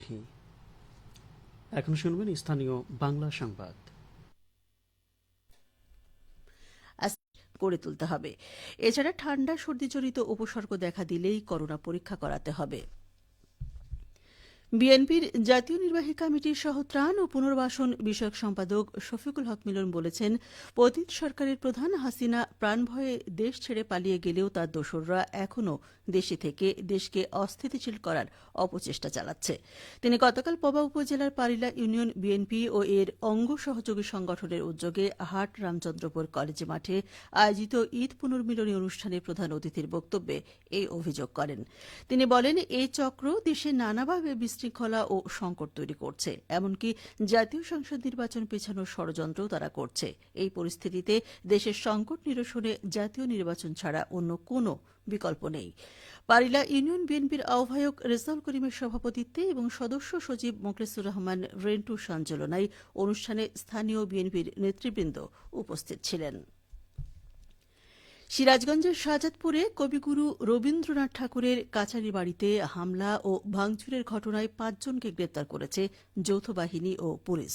প্রতিনিধি। এখন শুনবেন স্থানীয় বাংলা সংবাদ। গড়ে তুলতে হবে। এছাড়া ঠান্ডা সর্দিজনিত উপসর্গ দেখা দিলেই করোনা পরীক্ষা করাতে হবে। বিএনপির জাতীয় নির্বাহী কমিটির সহ ত্রাণ ও পুনর্বাসন বিষয়ক সম্পাদক শফিকুল হক মিলন বলেছেন, পতিত সরকারের প্রধান হাসিনা প্রাণভয়ে দেশ ছেড়ে পালিয়ে গেলেও তার দোসররা এখনও দেশে থেকে দেশকে অস্থিতিশীল করার অপচেষ্টা চালাচ্ছে। তিনি গতকাল পবা উপজেলার পারিলা ইউনিয়ন বিএনপি ও এর অঙ্গ সহযোগী সংগঠনের উদ্যোগে হাট রামচন্দ্রপুর কলেজ মাঠে আয়োজিত ঈদ পুনর্মিলনী অনুষ্ঠানে প্রধান অতিথির বক্তব্যে এই অভিযোগ করেন। তিনি বলেন, এই চক্র দেশে নানাভাবে বিশৃঙ্খলা ও সংকট তৈরি করছে, এমনকি জাতীয় সংসদ নির্বাচন পেছানোর ষড়যন্ত্রও তারা করছে। এই পরিস্থিতিতে দেশের সংকট নিরসনে জাতীয় নির্বাচন ছাড়া অন্য কোনো বিকল্প নেই। পারিলা ইউনিয়ন বিএনপির আহ্বায়ক রেজাউল করিমের সভাপতিত্বে এবং সদস্য সচিব মোখলেসুর রহমান রেন্টুর সঞ্চালনায় অনুষ্ঠানে স্থানীয় বিএনপির নেতৃবৃন্দ উপস্থিত ছিলেন। সিরাজগঞ্জের শাহজাদপুরে কবিগুরু রবীন্দ্রনাথ ঠাকুরের কাছারি বাড়িতে হামলা ও ভাঙচুরের ঘটনায় ৫ জনকে গ্রেপ্তার করেছে যৌথ বাহিনী ও পুলিশ।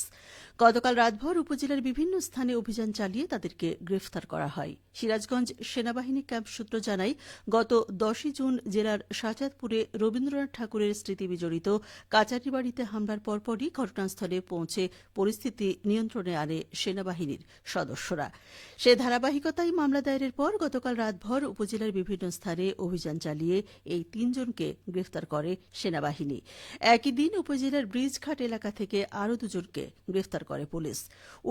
গতকাল রাতভর উপজেলার বিভিন্ন স্থানে অভিযান চালিয়ে তাদেরকে গ্রেফতার করা হয়। সিরাজগঞ্জ সেনাবাহিনী ক্যাম্প সূত্র জানায়, গত ১০ জুন জেলার শাহজাদপুরে রবীন্দ্রনাথ ঠাকুরের স্মৃতি বিজড়িত কাছারি বাড়িতে হামলার পরপরই ঘটনাস্থলে পৌঁছে পরিস্থিতি নিয়ন্ত্রণে আনে সেনাবাহিনীর সদস্যরা। সে ধারাবাহিকতায় মামলা দায়েরের পর গতকাল রাতভর উপজেলার বিভিন্ন স্থানে অভিযান চালিয়ে এই ৩ জনকে গ্রেফতার করে সেনাবাহিনী। একই দিন উপজেলার ব্রিজঘাট এলাকা থেকে আরও ২ জনকে গ্রেফতার করে পুলিশ।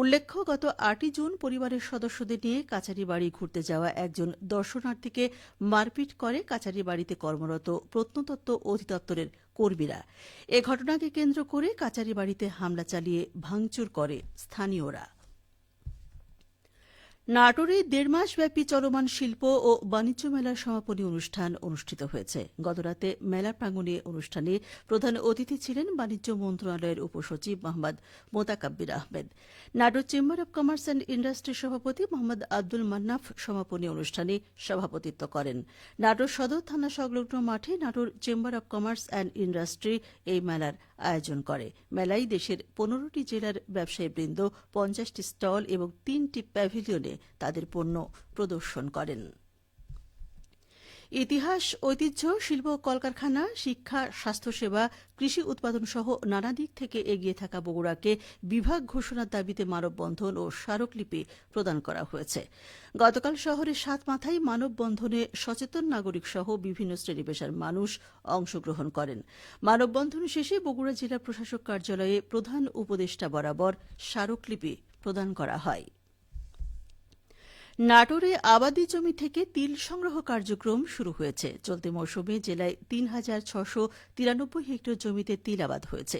উল্লেখ্য, গত ৮ জুন পরিবারের সদস্যদের নিয়ে কাছারি বাড়ি ঘুরতে যাওয়া একজন দর্শনার্থীকে মারপিট করে কাছারি বাড়িতে কর্মরত প্রত্নতত্ত্ব অধিদপ্তরের কর্মীরা। এ ঘটনাকে কেন্দ্র করে কাছারি বাড়িতে হামলা চালিয়ে ভাঙচুর করে স্থানীয়রা। নাটোরে ১.৫ মাসব্যাপী চলমান শিল্প ও বাণিজ্য মেলার সমাপনী অনুষ্ঠান অনুষ্ঠিত হয়েছে। গতরাতে মেলা প্রাঙ্গণে অনুষ্ঠানে প্রধান অতিথি ছিলেন বাণিজ্য মন্ত্রণালয়ের উপসচিব Mohammad Motakabbir Ahmed. Natore chamber of commerce and ইন্ডাস্ট্রির সভাপতি মোহাম্মদ আব্দুল মান্নাফ সমাপনী অনুষ্ঠানে সভাপতিত্ব করেন। নাটোর সদর থানা সংলগ্ন মাঠে Natore chamber of commerce and industry এই মেলার আয়োজন করে। মেলায় দেশের ১৫টি জেলার ব্যবসায়ীবৃন্দ ৫০টি স্টল এবং ৩টি প্যাভিলিয়নে তাদের পণ্য প্রদর্শন করেন। ইতিহাস, ঐতিহ্য, শিল্প, কলকারখানা, শিক্ষা, স্বাস্থ্যসেবা, কৃষি উৎপাদন সহ নানা দিক থেকে এগিয়ে থাকা বগুড়াকে বিভাগ ঘোষণার দাবিতে মানববন্ধন ও স্মারকলিপি প্রদান করা হয়েছে। গতকাল শহরের সাতমাথায় মানববন্ধনে সচেতন নাগরিক সহ বিভিন্ন শ্রেণী পেশার মানুষ অংশগ্রহণ করেন। মানববন্ধন শেষে বগুড়া জেলা প্রশাসক কার্যালয়ে প্রধান উপদেষ্টা বরাবর স্মারকলিপি প্রদান করা হয়। নাটোরে আবাদি জমি থেকে তিল সংগ্রহ কার্যক্রম শুরু হয়েছে। চলতি মৌসুমে জেলায় ৩,৬৯৩ হেক্টর জমিতে তিল আবাদ হয়েছে।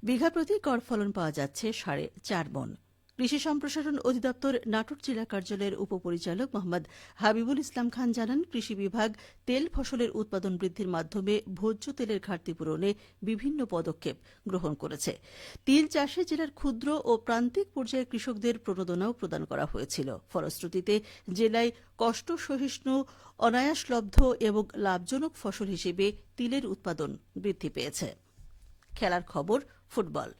বিঘা প্রতি গড় ফলন পাওয়া যাচ্ছে ৪.৫ মণ। কৃষি সম্প্রসারণ অধিদপ্তর নাটোর জেলা কার্যালয়ের উপপরিচালক মোহাম্মদ হাবিবুল ইসলাম খান জানান, কৃষি বিভাগ তেল ফসলের উৎপাদন বৃদ্ধির মাধ্যমে ভোজ্য তেলের ঘাটতি পূরণে বিভিন্ন পদক্ষেপ গ্রহণ করেছে। তিল চাষে জেলার ক্ষুদ্র ও প্রান্তিক পর্যায়ের কৃষকদের প্রণোদনাও প্রদান করা হয়েছিল। ফলশ্রুতিতে জেলায় কষ্ট সহিষ্ণু, অনায়াসলব্ধ এবং লাভজনক ফসল হিসেবে তিলের উৎপাদন বৃদ্ধি পেয়েছে। খেলার খবর, ফুটবল।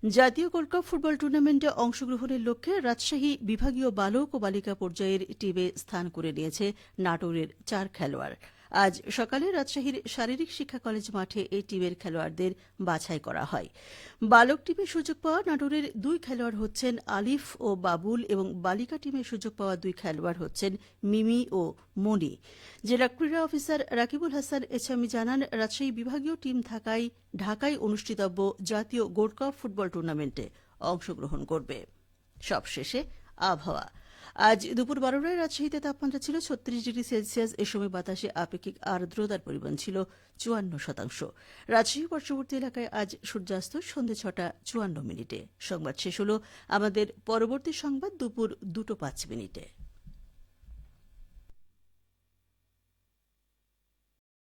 জাতীয় গোল্ড কাপ ফুটবল টুর্নামেন্টে অংশগ্রহণের লক্ষ্যে রাজশাহী বিভাগীয় বালক ও বালিকা পর্যায়ের টিমে স্থান করে নিয়েছে নাটোরের ৪ খেলোয়াড়। আজ সকালে রাজশাহীর শারীরিক শিক্ষা কলেজ মাঠে এই টিমের খেলোয়াড়দের বাছাই করা হয়। বালক টিমে সুযোগ পাওয়া নাটোরের ২ খেলোয়াড় হচ্ছেন আলিফ ও বাবুল এবং বালিকা টিমে সুযোগ পাওয়া ২ খেলোয়াড় হচ্ছেন মিমি ও মনি। জেলা ক্রীড়া অফিসার রাকিবুল হাসান এছামি জানান, রাজশাহী বিভাগীয় টিম ঢাকায় অনুষ্ঠিতব্য জাতীয় গোল্ড কাপ ফুটবল টুর্নামেন্টে অংশগ্রহণ করবে। সবশেষে আবহাওয়া। আজ দুপুর ১২টায় রাজশাহীতে তাপমাত্রা ছিল ৩৬°C। এ সময় বাতাসে আপেক্ষিক আর্দ্রতার পরিমাণ ছিল ৫৪%। রাজশাহী পার্শ্ববর্তী এলাকায় আজ সূর্যাস্ত সন্ধ্যে ৬টা ৫৪ মিনিটে। সংবাদ শেষ হল। আমাদের পরবর্তী সংবাদ দুপুর ২টা ৫ মিনিটে।